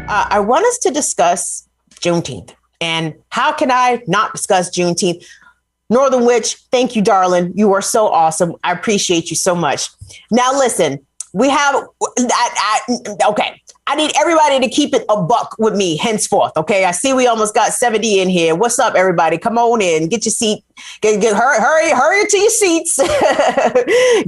I want us to discuss Juneteenth. And how can I not discuss Juneteenth? Northern Witch, thank you, darling. You are so awesome. I appreciate you so much. Now, listen, we have, okay, I need everybody to keep it a buck with me henceforth, okay? I see we almost got 70 in here. What's up, everybody? Come on in, get your seat, hurry to your seats,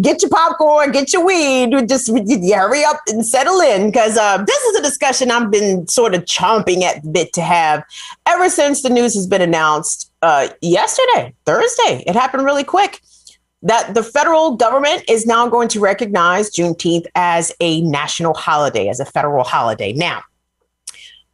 get your popcorn, get your weed, just hurry up and settle in, because this is a discussion I've been sort of chomping at the bit to have ever since the news has been announced yesterday, Thursday. It happened really quick that the federal government is now going to recognize Juneteenth as a national holiday, as a federal holiday. Now,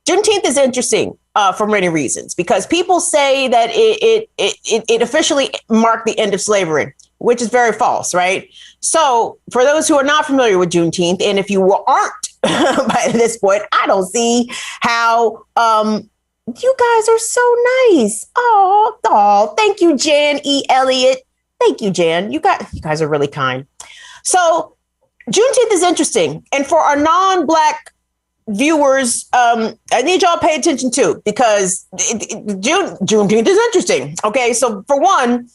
Juneteenth is interesting for many reasons, because people say that it officially marked the end of slavery, which is very false, right? So for those who are not familiar with Juneteenth, and if you aren't by this point, I don't see how you guys are so nice. Oh, thank you, Jan E. Elliott. Thank you, Jan. You guys are really kind. So Juneteenth is interesting. And for our non-Black viewers, I need y'all to pay attention too, because Juneteenth is interesting. Okay, so for one,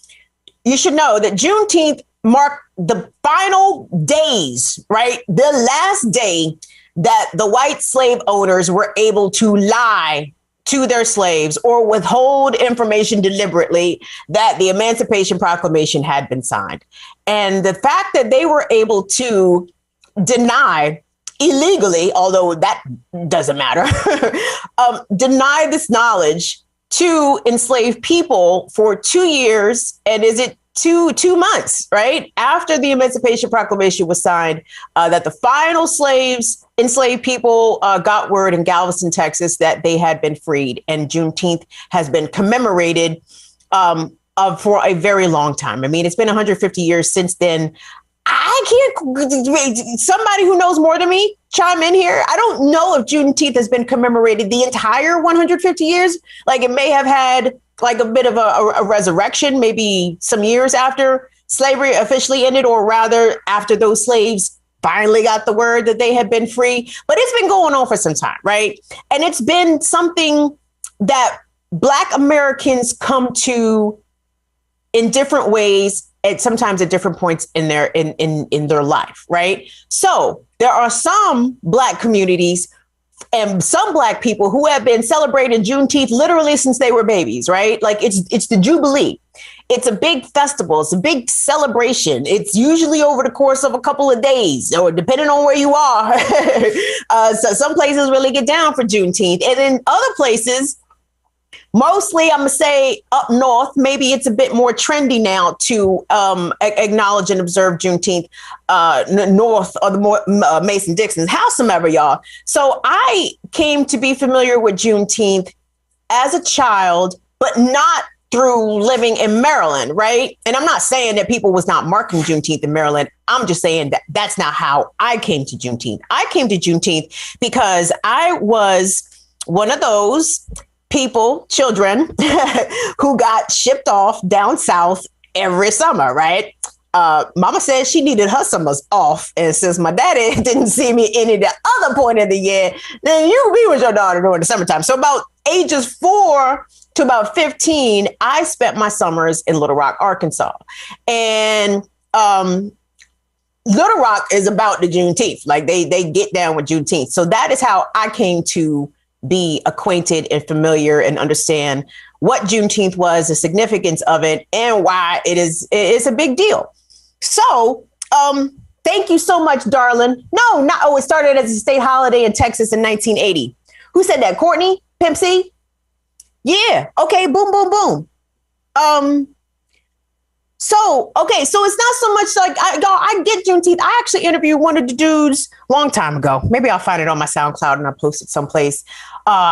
you should know that Juneteenth marked the final days, right? The last day that the white slave owners were able to lie to their slaves or withhold information deliberately that the Emancipation Proclamation had been signed. And the fact that they were able to deny illegally, although that doesn't matter, deny this knowledge to enslaved people for 2 years. And is it two months, right? After the Emancipation Proclamation was signed, that the final enslaved people got word in Galveston, Texas, that they had been freed. And Juneteenth has been commemorated for a very long time. I mean, it's been 150 years since then. I can't, somebody who knows more than me, chime in here. I don't know if Juneteenth has been commemorated the entire 150 years. Like, it may have had like a bit of a resurrection, maybe some years after slavery officially ended, or rather after those slaves finally got the word that they had been free. But it's been going on for some time, right? And it's been something that Black Americans come to in different ways, and sometimes at different points in their life, right? So there are some Black communities and some Black people who have been celebrating Juneteenth literally since they were babies, right? Like, it's the Jubilee. It's a big festival. It's a big celebration. It's usually over the course of a couple of days, or depending on where you are. So some places really get down for Juneteenth. And in other places, mostly, I'm going to say up north, maybe it's a bit more trendy now to acknowledge and observe Juneteenth north of the more Mason-Dixon, howsoever, y'all. So I came to be familiar with Juneteenth as a child, but not through living in Maryland, right? And I'm not saying that people was not marking Juneteenth in Maryland. I'm just saying that that's not how I came to Juneteenth. I came to Juneteenth because I was one of those children who got shipped off down south every summer, right? Mama said she needed her summers off. And since my daddy didn't see me any the other point of the year, then you be with your daughter during the summertime. So about ages 4 to about 15, I spent my summers in Little Rock, Arkansas. And Little Rock is about the Juneteenth. Like, they get down with Juneteenth. So that is how I came to be acquainted and familiar and understand what Juneteenth was, the significance of it, and why it's a big deal. So thank you so much, darling. No, it started as a state holiday in Texas in 1980. Who said that? Courtney? Pimp C? Yeah. Okay. Boom, boom, boom. So it's not so much like, I get Juneteenth. I actually interviewed one of the dudes long time ago. Maybe I'll find it on my SoundCloud and I'll post it someplace.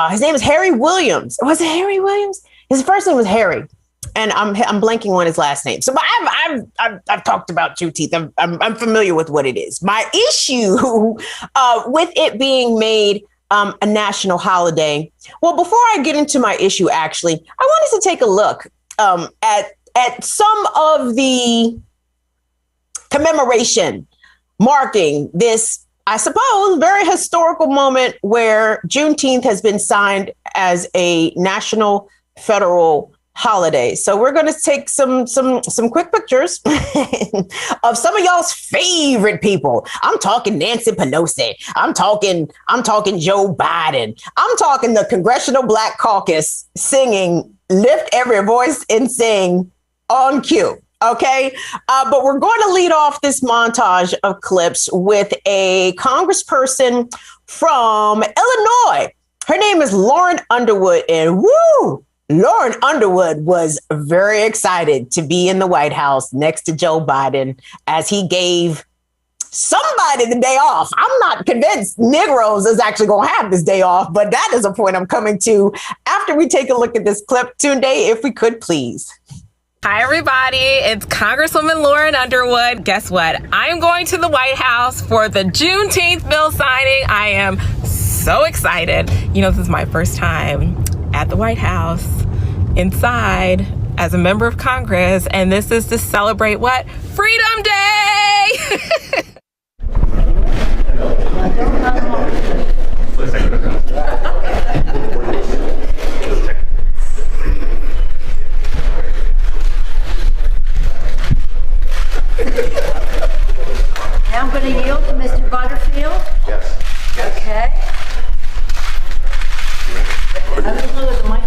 His name is Harry Williams. Was it Harry Williams? His first name was Harry, and I'm blanking on his last name. So I've talked about Juneteenth. I'm familiar with what it is. My issue with it being made a national holiday. Well, before I get into my issue, actually, I wanted to take a look at some of the commemoration marking this I suppose, very historical moment where Juneteenth has been signed as a national federal holiday. So we're going to take some quick pictures of some of y'all's favorite people. I'm talking Nancy Pelosi. I'm talking Joe Biden. I'm talking the Congressional Black Caucus singing "Lift Every Voice and Sing" on cue. Okay, but we're going to lead off this montage of clips with a congressperson from Illinois. Her name is Lauren Underwood, and woo, Lauren Underwood was very excited to be in the White House next to Joe Biden as he gave somebody the day off. I'm not convinced Negroes is actually going to have this day off, but that is a point I'm coming to after we take a look at this clip. Tunde, if we could, please. Hi, everybody. It's Congresswoman Lauren Underwood. Guess what? I'm going to the White House for the Juneteenth bill signing. I am so excited. You know, this is my first time at the White House inside as a member of Congress, and this is to celebrate what? Freedom Day! Now I'm going to yield to Mr. Butterfield. Yes. Okay. I'm going to look at the mic.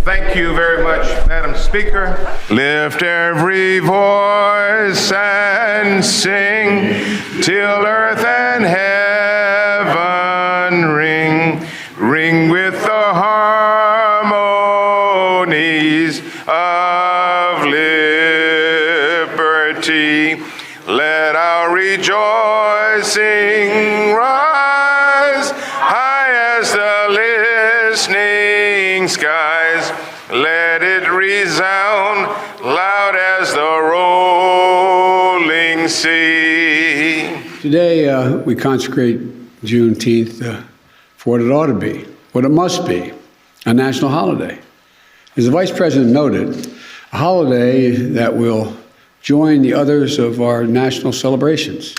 Thank you very much, Madam Speaker. Lift every voice and sing till earth and heaven ring, ring with the harmonies of liberty. Let our rejoicing rise high as the listening skies. Let it resound loud as the rolling sea. Today, we consecrate Juneteenth for what it ought to be, what it must be, a national holiday. As the Vice President noted, a holiday that will join the others of our national celebrations,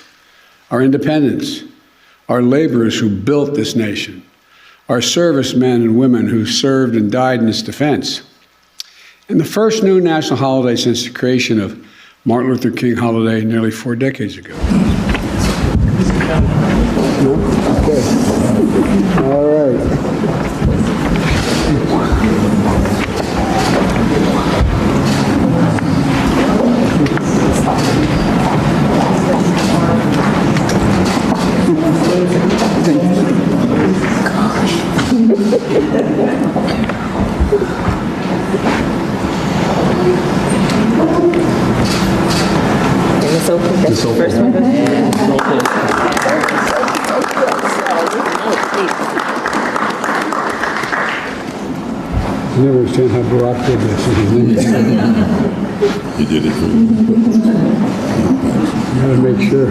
our independence, our laborers who built this nation, our servicemen and women who served and died in its defense, and the first new national holiday since the creation of Martin Luther King holiday nearly 4 decades ago. Okay. All right. Let's open the first one. I never understand how Barack did this. He did it for you. You gotta make sure.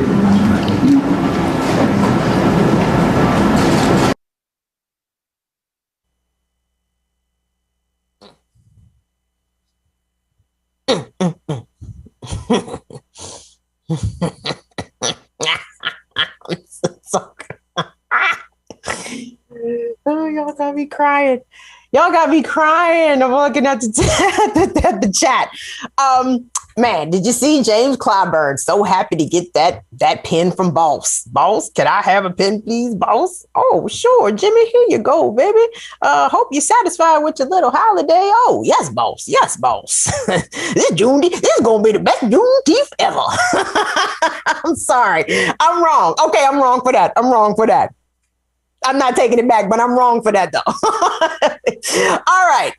Oh, y'all got me crying. Y'all got me crying. I'm looking at the chat. Man, did you see James Clyburn? So happy to get that pen from Boss. Boss, can I have a pen, please, Boss? Oh, sure, Jimmy. Here you go, baby. Hope you're satisfied with your little holiday. Oh, yes, Boss. Yes, Boss. This is gonna be the best Juneteenth ever. I'm sorry. I'm wrong. Okay, I'm wrong for that. I'm not taking it back, but I'm wrong for that, though. All right.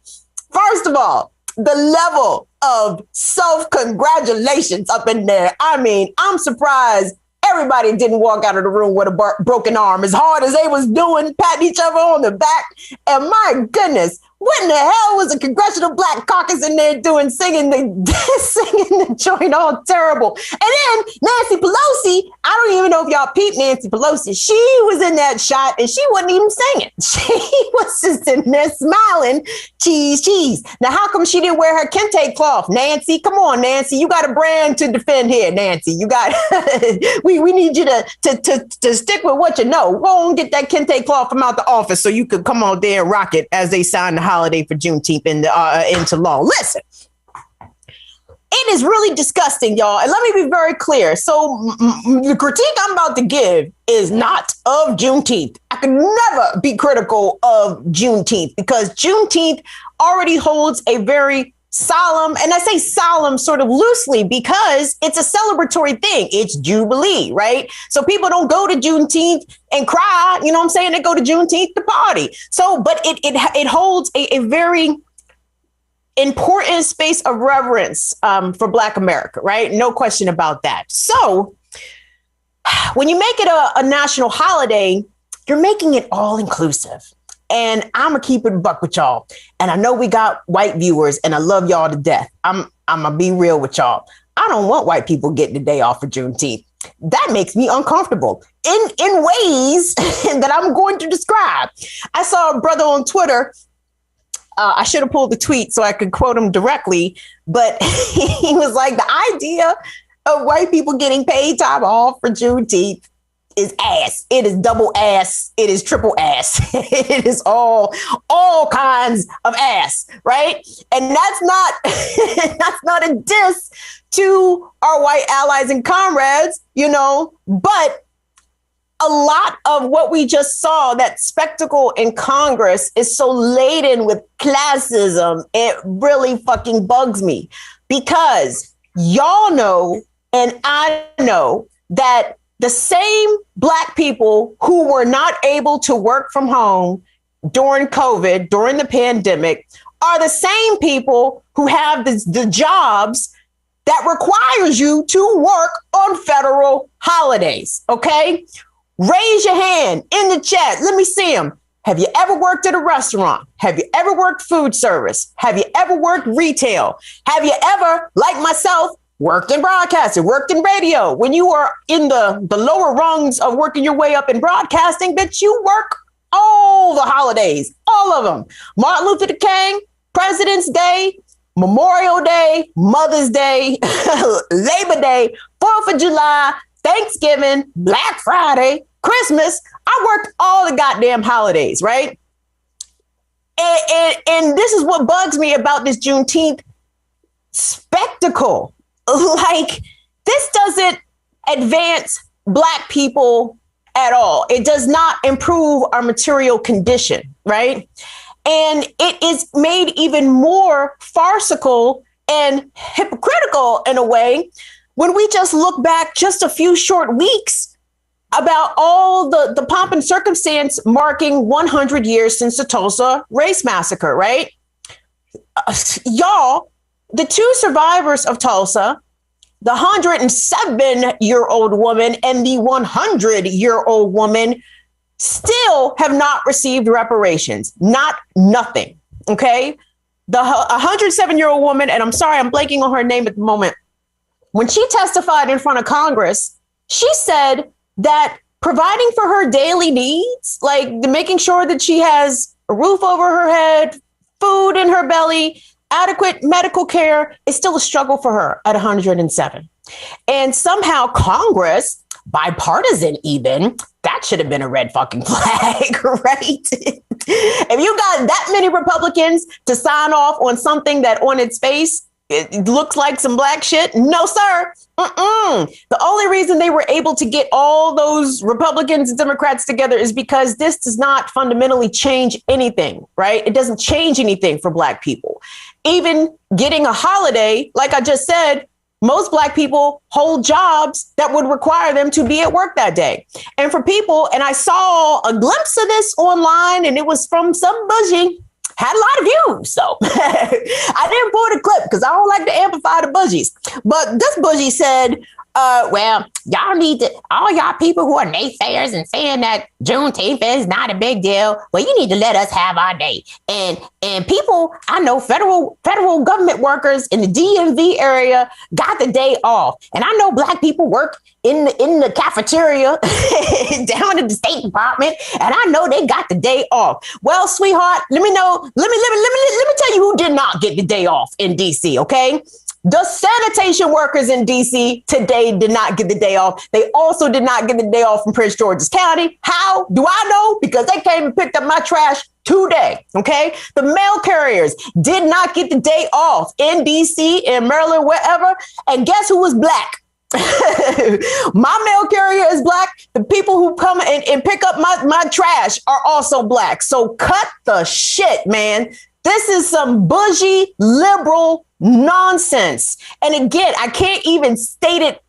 First of all, the level of self-congratulations up in there. I mean, I'm surprised everybody didn't walk out of the room with a broken arm as hard as they was doing, patting each other on the back. And my goodness, What in the hell was a Congressional Black Caucus in there doing, singing the joint all terrible? And then Nancy Pelosi, I don't even know if y'all peeped Nancy Pelosi. She was in that shot and she wasn't even singing. She was just in there smiling, cheese, cheese. Now, how come she didn't wear her kente cloth? Nancy, come on, Nancy. You got a brand to defend here, Nancy. You got, we need you to stick with what you know. Go and get that kente cloth from out the office so you could come on there and rock it as they sign the holiday for Juneteenth into law. Listen, it is really disgusting, y'all. And let me be very clear. So the critique I'm about to give is not of Juneteenth. I could never be critical of Juneteenth because Juneteenth already holds a very solemn, and I say solemn sort of loosely because it's a celebratory thing. It's Jubilee, right? So people don't go to Juneteenth and cry, you know what I'm saying? They go to Juneteenth to party. So, but it holds a very important space of reverence for Black America, right? No question about that. So when you make it a national holiday, you're making it all inclusive. And I'm going to keep it a buck with y'all. And I know we got white viewers and I love y'all to death. I'm going to be real with y'all. I don't want white people getting the day off for Juneteenth. That makes me uncomfortable in ways that I'm going to describe. I saw a brother on Twitter. I should have pulled the tweet so I could quote him directly. But he was like, the idea of white people getting paid time off for Juneteenth is ass. It is double ass. It is triple ass. It is all kinds of ass, right? And that's not a diss to our white allies and comrades, you know, but a lot of what we just saw, that spectacle in Congress, is so laden with classism. It really fucking bugs me because y'all know, and I know that the same Black people who were not able to work from home during COVID, during the pandemic, are the same people who have the jobs that requires you to work on federal holidays, okay? Raise your hand in the chat. Let me see them. Have you ever worked at a restaurant? Have you ever worked food service? Have you ever worked retail? Have you ever, like myself, worked in broadcasting, worked in radio? When you are in the lower rungs of working your way up in broadcasting, that you work all the holidays, all of them. Martin Luther King, President's Day, Memorial Day, Mother's Day, Labor Day, 4th of July, Thanksgiving, Black Friday, Christmas. I worked all the goddamn holidays, right? And this is what bugs me about this Juneteenth spectacle. Like, this doesn't advance Black people at all. It does not improve our material condition, right? And it is made even more farcical and hypocritical in a way when we just look back just a few short weeks about all the pomp and circumstance marking 100 years since the Tulsa race massacre, right? Y'all, the two survivors of Tulsa, the 107-year-old woman and the 100-year-old woman, still have not received reparations. Nothing. Okay. The 107-year-old woman, and I'm sorry, I'm blanking on her name at the moment. When she testified in front of Congress, she said that providing for her daily needs, like making sure that she has a roof over her head, food in her belly, adequate medical care, is still a struggle for her at 107. And somehow Congress, bipartisan even, that should have been a red fucking flag, right? If you got that many Republicans to sign off on something that on its face, it looks like some Black shit. No, sir. The only reason they were able to get all those Republicans and Democrats together is because this does not fundamentally change anything, right? It doesn't change anything for Black people. Even getting a holiday, like I just said, most Black people hold jobs that would require them to be at work that day. And for people, and I saw a glimpse of this online, and it was from some bougie, had a lot of views. So I didn't pull the clip because I don't like to amplify the bougies. But this bougie said, well, y'all need to, all y'all people who are naysayers and saying that Juneteenth is not a big deal, well, you need to let us have our day. And people, I know federal government workers in the DMV area got the day off. And I know Black people work in the cafeteria down at the State Department, and I know they got the day off. Well, sweetheart, let me tell you who did not get the day off in DC, okay? The sanitation workers in DC today did not get the day off. They also did not get the day off from Prince George's County. How do I know? Because they came and picked up my trash today. Okay. The mail carriers did not get the day off in DC, in Maryland, wherever. And guess who was Black? My mail carrier is Black. The people who come and pick up my trash are also Black. So cut the shit, man. This is some bougie liberal nonsense. And again, I can't even state it.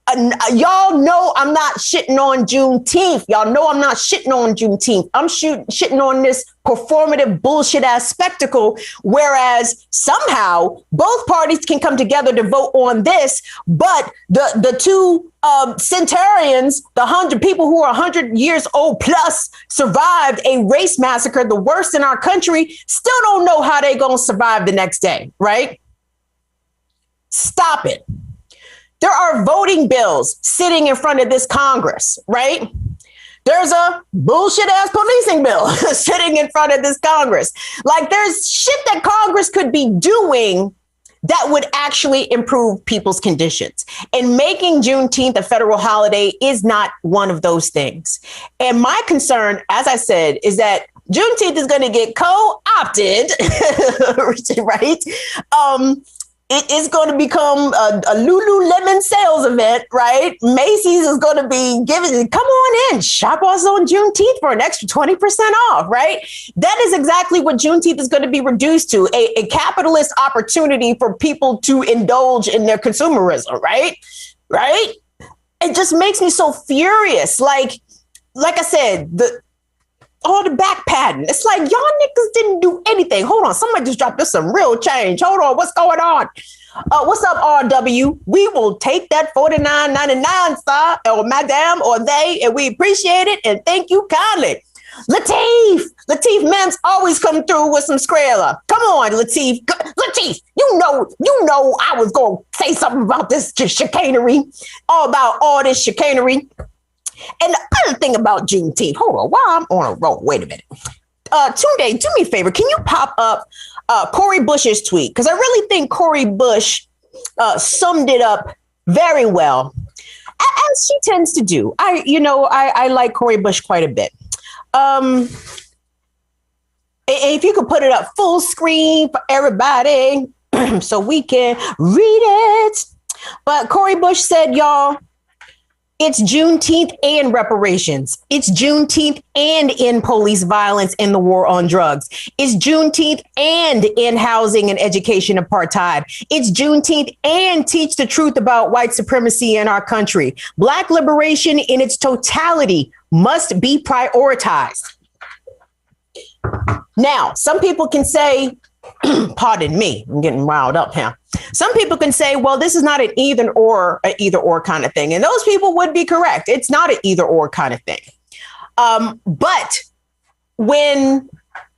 Y'all know I'm not shitting on Juneteenth. Y'all know I'm not shitting on Juneteenth. I'm shitting on this performative bullshit ass spectacle. Whereas somehow both parties can come together to vote on this, but the two centurions, the 100 people who are 100 years old plus, survived a race massacre, the worst in our country, still don't know how they're going to survive the next day, right? Stop it. There are voting bills sitting in front of this Congress, right? There's a bullshit ass policing bill sitting in front of this Congress. Like, there's shit that Congress could be doing that would actually improve people's conditions. And making Juneteenth a federal holiday is not one of those things. And my concern, as I said, is that Juneteenth is going to get co-opted, right? It is going to become a Lululemon sales event, right? Macy's is going to be giving, come on in, shop us on Juneteenth for an extra 20% off, right? That is exactly what Juneteenth is going to be reduced to, a capitalist opportunity for people to indulge in their consumerism, right? Right? It just makes me so furious. Like I said, all the back padding. It's like, y'all niggas didn't do anything. Hold on. Somebody just dropped us some real change. Hold on. What's going on? What's up, RW? We will take that $49.99, sir, or madam, or they, and we appreciate it. And thank you kindly. Lateef Mims always come through with some Skrilla. Come on, Lateef. Lateef, you know I was going to say something about this chicanery, about all this chicanery. And the other thing about Juneteenth, hold on, while I'm on a roll, wait a minute. Tunde, do me a favor. Can you pop up Cori Bush's tweet? Because I really think Cori Bush summed it up very well, as she tends to do. I like Cori Bush quite a bit. If you could put it up full screen for everybody so we can read it. But Cori Bush said, y'all, it's Juneteenth and reparations. It's Juneteenth and in police violence and the war on drugs. It's Juneteenth and in housing and education apartheid. It's Juneteenth and teach the truth about white supremacy in our country. Black liberation in its totality must be prioritized. Now, some people can say, pardon me, I'm getting riled up here. Some people can say, well, this is not an either or kind of thing. And those people would be correct. It's not an either or kind of thing. But when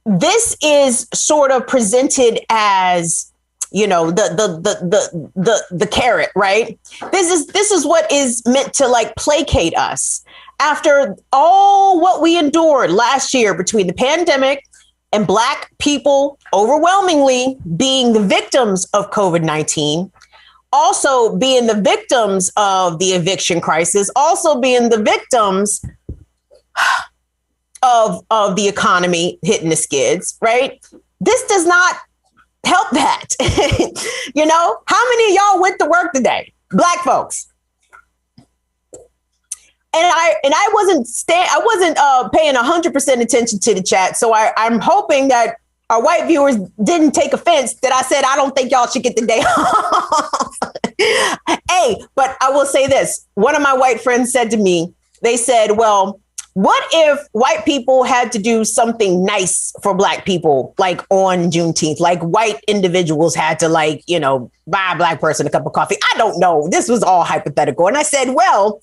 this is sort of presented as, you know, the carrot, right? This is what is meant to like placate us after all what we endured last year between the pandemic and Black people overwhelmingly being the victims of COVID-19, also being the victims of the eviction crisis, also being the victims of the economy hitting the skids, right? This does not help that. You know, how many of y'all went to work today? Black folks. And I wasn't paying 100% attention to the chat. So I'm hoping that our white viewers didn't take offense that I said, I don't think y'all should get the day off. Hey, but I will say this. One of my white friends said to me, they said, well, What if white people had to do something nice for Black people, like on Juneteenth, like white individuals had to, like, you know, buy a Black person a cup of coffee? I don't know. This was all hypothetical. And I said, well,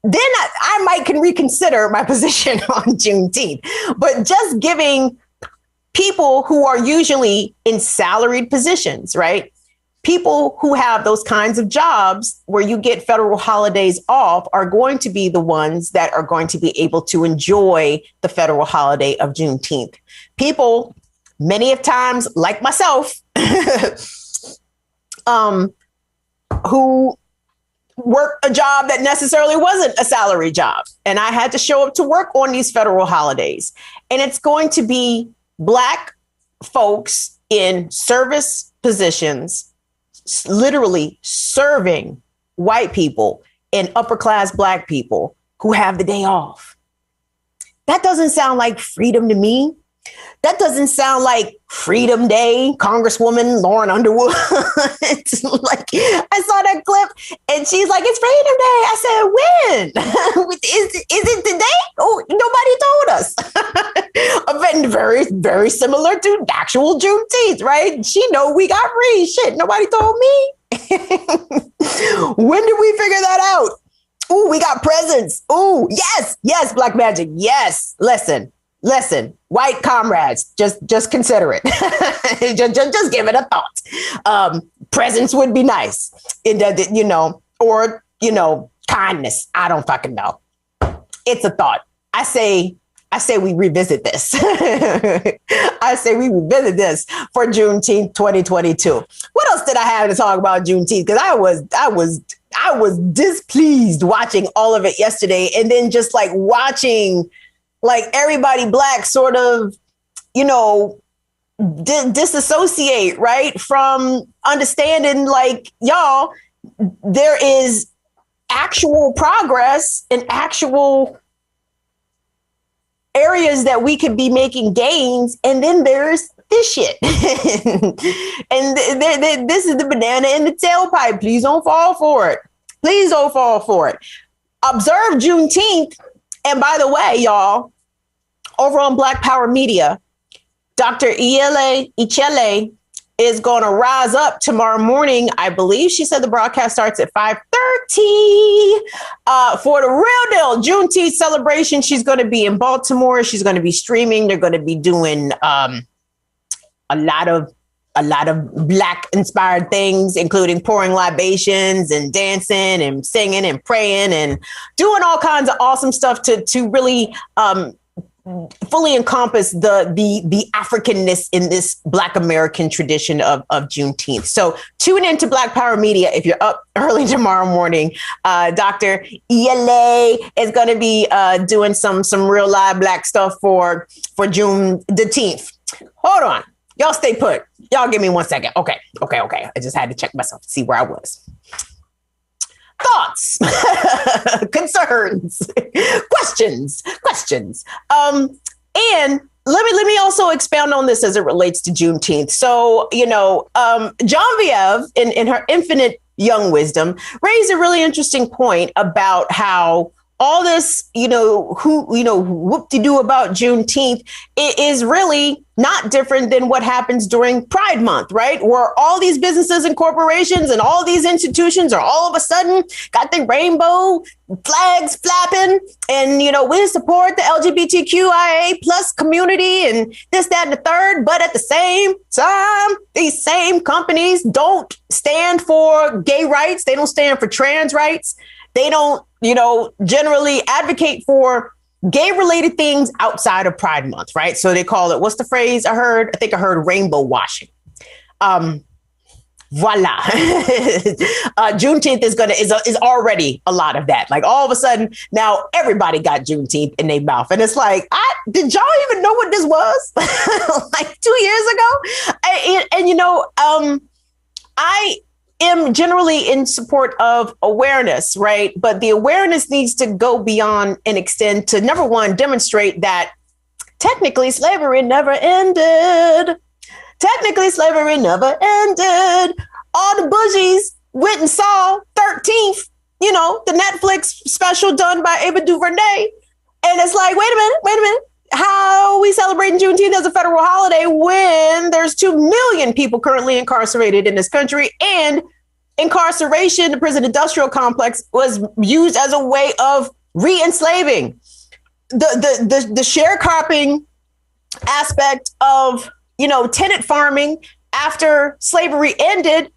then I might can reconsider my position on Juneteenth. But just giving people who are usually in salaried positions, right? People who have those kinds of jobs where you get federal holidays off are going to be the ones that are going to be able to enjoy the federal holiday of Juneteenth. People, many of times, like myself, who work a job that necessarily wasn't a salary job. And I had to show up to work on these federal holidays. And it's going to be Black folks in service positions, literally serving white people and upper class Black people who have the day off. That doesn't sound like freedom to me. That doesn't sound like Freedom Day, Congresswoman Lauren Underwood. It's like, I saw that clip and she's like, it's Freedom Day. I said, when? Is it today? Oh, nobody told us. And very, very similar to actual Juneteenth, right? She know we got free. Shit, nobody told me. When did we figure that out? Ooh, we got presents. Ooh, yes, Black magic. Yes, listen, white comrades, just consider it. just give it a thought. Presents would be nice, or kindness. I don't fucking know. It's a thought. I say we revisit this. I say we revisit this for Juneteenth 2022. What else did I have to talk about Juneteenth? Because I was displeased watching all of it yesterday, and then just like watching like everybody Black sort of, disassociate, right, from understanding, like, y'all, there is actual progress and actual areas that we could be making gains. And then there's this shit. And this is the banana in the tailpipe. Please don't fall for it. Please don't fall for it. Observe Juneteenth. And by the way, y'all, over on Black Power Media, Dr. Ichele is going to rise up tomorrow morning. I believe she said the broadcast starts at 5:30 for the real deal Juneteenth celebration. She's going to be in Baltimore. She's going to be streaming. They're going to be doing a lot of Black inspired things, including pouring libations and dancing and singing and praying and doing all kinds of awesome stuff to really fully encompass the Africanness in this Black American tradition of Juneteenth. So tune into Black Power Media if you're up early tomorrow morning. Dr. ELA is going to be doing some real live Black stuff for June the 10th. Hold on. Y'all stay put. Y'all give me 1 second. Okay. I just had to check myself to see where I was. Thoughts, concerns, questions. And let me also expound on this as it relates to Juneteenth. So, Genevieve, in her infinite young wisdom, raised a really interesting point about how all this, whoop-de-doo about Juneteenth is really not different than what happens during Pride Month, right? Where all these businesses and corporations and all these institutions are all of a sudden got the rainbow flags flapping and, we support the LGBTQIA plus community and this, that, and the third. But at the same time, these same companies don't stand for gay rights. They don't stand for trans rights. They don't, generally advocate for gay-related things outside of Pride Month, right? So they call it, what's the phrase I heard? I think I heard rainbow washing. Voila. Juneteenth is already a lot of that. Like all of a sudden, now everybody got Juneteenth in their mouth. And it's like, did y'all even know what this was? Like 2 years ago? I am generally in support of awareness, right? But the awareness needs to go beyond and extend to, number one, demonstrate that technically slavery never ended. All the bougies went and saw 13th, the Netflix special done by Ava DuVernay. And it's like, wait a minute. How are we celebrating Juneteenth as a federal holiday when there's 2 million people currently incarcerated in this country? And incarceration, the prison industrial complex, was used as a way of re-enslaving. The sharecropping aspect of, tenant farming after slavery ended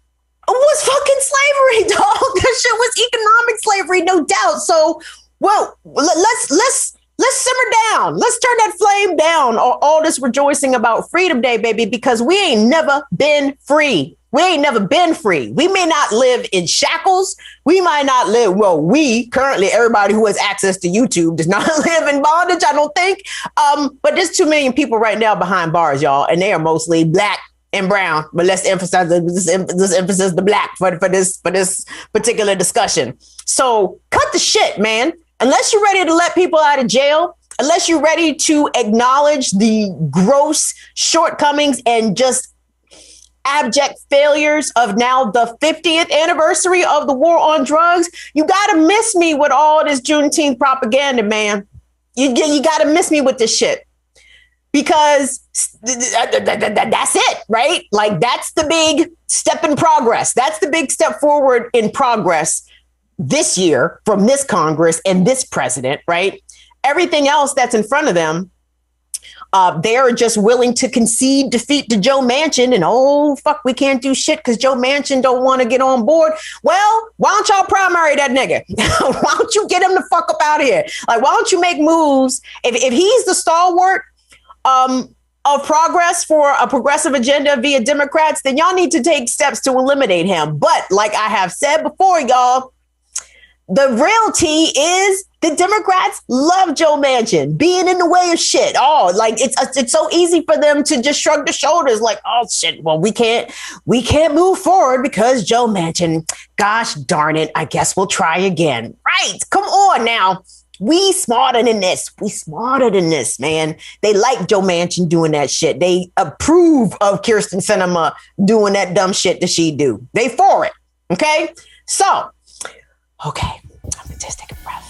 was fucking slavery, dog. That shit was economic slavery, no doubt. So, well, let's simmer down. Let's turn that flame down. All this rejoicing about Freedom Day, baby, because we ain't never been free. We ain't never been free. We may not live in shackles. We might not live, we currently, everybody who has access to YouTube does not live in bondage, I don't think. But there's 2 million people right now behind bars, y'all, and they are mostly black and brown. But let's emphasize the black for this particular discussion. So cut the shit, man. Unless you're ready to let people out of jail, unless you're ready to acknowledge the gross shortcomings and just abject failures of now the 50th anniversary of the war on drugs, you got to miss me with all this Juneteenth propaganda, man. You got to miss me with this shit. Because that's it, right? Like, that's the big step in progress. That's the big step forward in progress this year from this Congress and this president, right? Everything else that's in front of them, they're just willing to concede defeat to Joe Manchin and, fuck, we can't do shit because Joe Manchin don't want to get on board. Well, why don't y'all primary that nigga? Why don't you get him the fuck up out of here? Like, why don't you make moves? If he's the stalwart of progress for a progressive agenda via Democrats, then y'all need to take steps to eliminate him. But like I have said before, y'all, the real tea is the Democrats love Joe Manchin being in the way of shit. It's so easy for them to just shrug their shoulders like, oh shit, well, we can't move forward because Joe Manchin, gosh darn it, I guess we'll try again. Right, come on now. We smarter than this. We smarter than this, man. They like Joe Manchin doing that shit. They approve of Kirsten Sinema doing that dumb shit that she do. They for it, okay? So, okay, I'm gonna just take a breath.